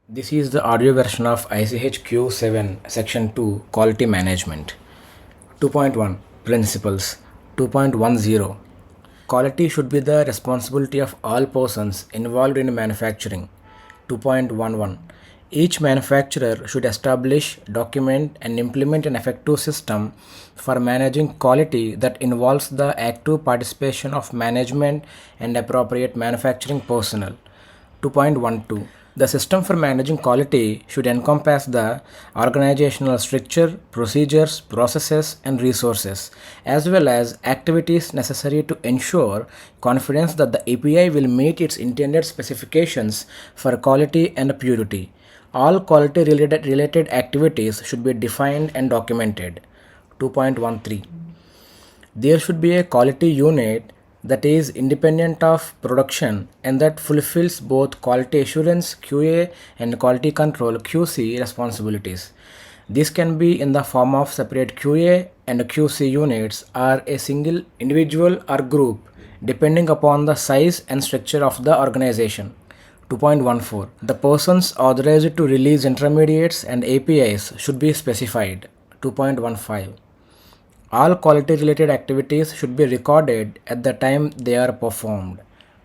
This is the audio version of ICH Q7 Section 2 Quality Management. 2.1 Principles. 2.10 Quality should be the responsibility of all persons involved in manufacturing. 2.11 Each manufacturer should establish, document, and implement an effective system for managing quality that involves the active participation of management and appropriate manufacturing personnel. 2.12 The system for managing quality should encompass the organizational structure, procedures, processes, and resources, as well as activities necessary to ensure confidence that the API will meet its intended specifications for quality and purity. All quality related activities should be defined and documented. 2.13 There should be a quality unit that is independent of production and that fulfills both quality assurance QA and quality control QC responsibilities. This can be in the form of separate QA and QC units or a single individual or group depending upon the size and structure of the organization. 2.14 The persons authorized to release intermediates and APIs should be specified. 2.15 All quality related activities should be recorded at the time they are performed.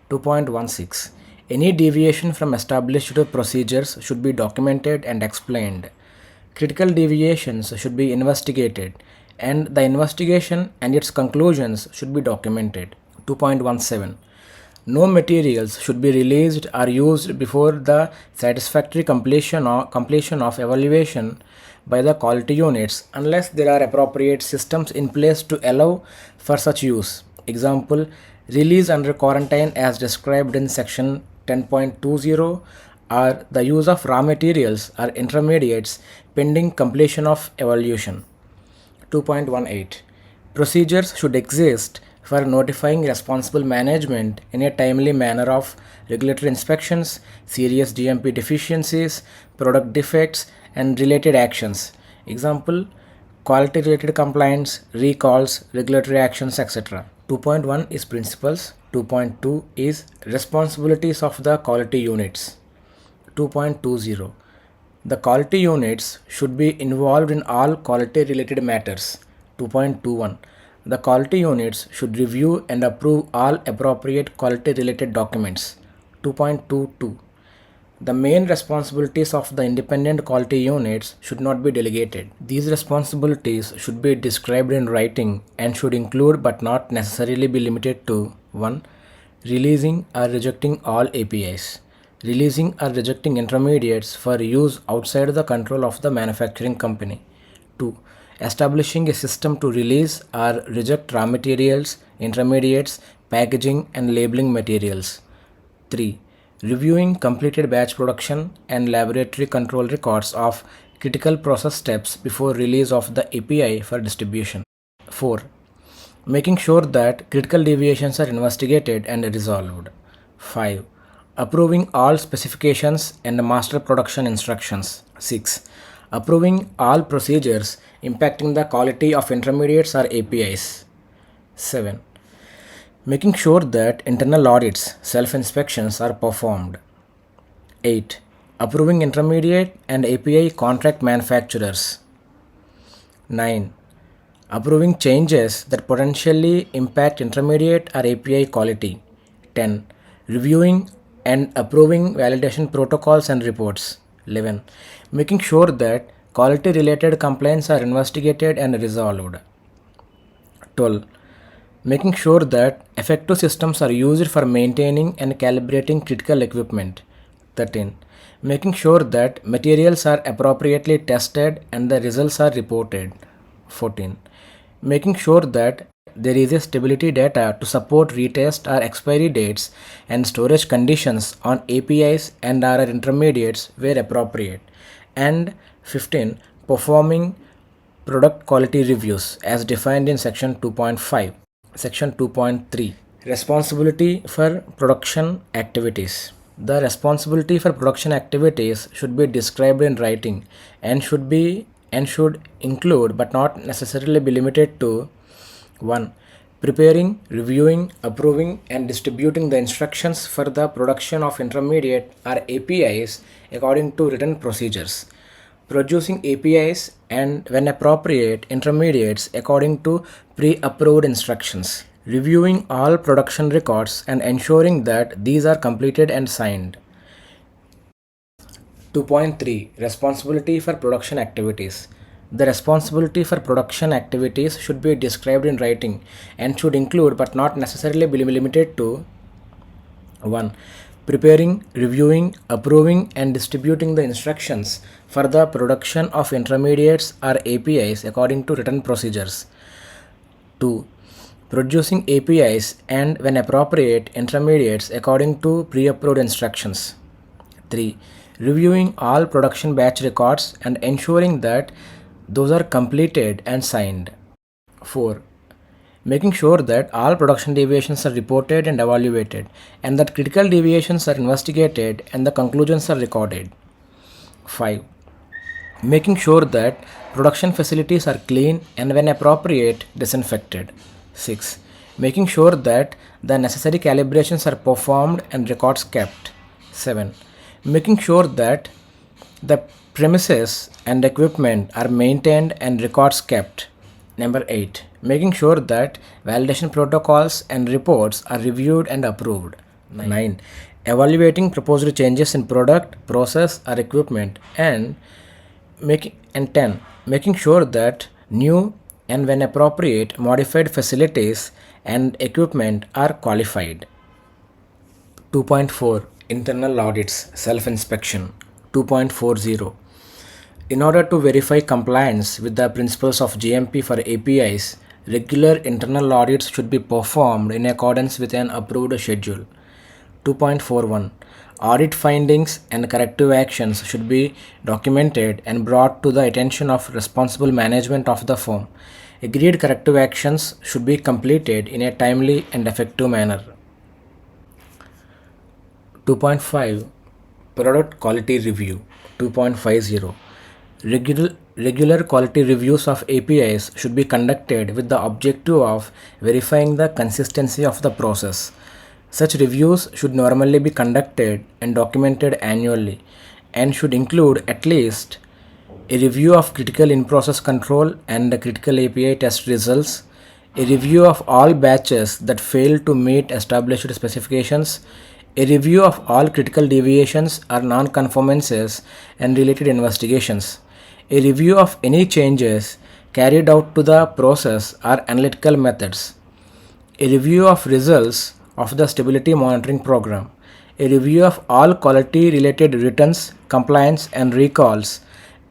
2.16 Any deviation from established procedures should be documented and explained. Critical deviations should be investigated, and the investigation and its conclusions should be documented. 2.17 No materials should be released or used before the satisfactory completion of evaluation by the quality units unless there are appropriate systems in place to allow for such use. Example, release under quarantine as described in section 10.20 or the use of raw materials or intermediates pending completion of evaluation. 2.18 Procedures should exist for notifying responsible management in a timely manner of regulatory inspections, serious GMP deficiencies, product defects, and related actions. Example, quality related compliance, recalls, regulatory actions, etc. 2.1 is principles. 2.2 is responsibilities of the quality units. 2.20 The quality units should be involved in all quality related matters. 2.21 The quality units should review and approve all appropriate quality related documents. 2.22 The main responsibilities of the independent quality units should not be delegated. These responsibilities should be described in writing and should include but not necessarily be limited to 1. Releasing or rejecting all APIs. Releasing or rejecting intermediates for use outside the control of the manufacturing company. 2. Establishing a system to release or reject raw materials, intermediates, packaging, and labeling materials. 3. Reviewing completed batch production and laboratory control records of critical process steps before release of the API for distribution. 4. Making sure that critical deviations are investigated and resolved. 5. Approving all specifications and master production instructions. 6. Approving all procedures impacting the quality of intermediates or APIs. 7. Making sure that internal audits, self-inspections are performed. 8. Approving intermediate and API contract manufacturers. 9. Approving changes that potentially impact intermediate or API quality. 10. Reviewing and approving validation protocols and reports. 11. Making sure that quality related complaints are investigated and resolved. 12. Making sure that effective systems are used for maintaining and calibrating critical equipment. 13. Making sure that materials are appropriately tested and the results are reported. 14. Making sure that there is a stability data to support retest or expiry dates and storage conditions on APIs and or intermediates where appropriate. And 15. Performing product quality reviews as defined in section 2.5. Section 2.3 Responsibility for production activities. The responsibility for production activities should be described in writing and should include but not necessarily be limited to 1. Preparing, reviewing, approving, and distributing the instructions for the production of intermediate or APIs according to written procedures. Producing APIs and, when appropriate, intermediates according to pre-approved instructions. Reviewing all production records and ensuring that these are completed and signed. 2.3 Responsibility for production activities. The responsibility for production activities should be described in writing and should include but not necessarily be limited to 1. Preparing, reviewing, approving, and distributing the instructions for the production of intermediates or APIs according to written procedures. 2. Producing APIs and, when appropriate, intermediates according to pre-approved instructions. 3. Reviewing all production batch records and ensuring that those are completed and signed. 4. Making sure that all production deviations are reported and evaluated, and that critical deviations are investigated and the conclusions are recorded. 5. Making sure that production facilities are clean and, when appropriate, disinfected. 6. Making sure that the necessary calibrations are performed and records kept. 7. Making sure that the premises and equipment are maintained and records kept. Number 8. Making sure that validation protocols and reports are reviewed and approved. 9. Evaluating proposed changes in product, process, or equipment. And 10. Making sure that new and, when appropriate, modified facilities and equipment are qualified. 2.4 Internal audits, self-inspection. 2.40 In order to verify compliance with the principles of GMP for APIs, regular internal audits should be performed in accordance with an approved schedule. 2.41 Audit findings and corrective actions should be documented and brought to the attention of responsible management of the firm. Agreed corrective actions should be completed in a timely and effective manner. 2.5 Product Quality Review. 2.50 Regular quality reviews of APIs should be conducted with the objective of verifying the consistency of the process. Such reviews should normally be conducted and documented annually and should include at least a review of critical in-process control and the critical API test results, a review of all batches that fail to meet established specifications, a review of all critical deviations or non-conformances and related investigations, a review of any changes carried out to the process or analytical methods, a review of results of the stability monitoring program, a review of all quality related returns, compliance and recalls,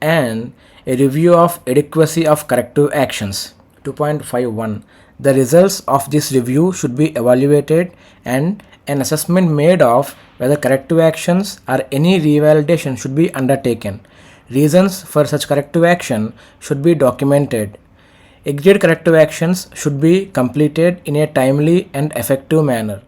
and a review of adequacy of corrective actions. 2.51 The results of this review should be evaluated and an assessment made of whether corrective actions or any revalidation should be undertaken. Reasons for such corrective action should be documented. Agreed corrective actions should be completed in a timely and effective manner.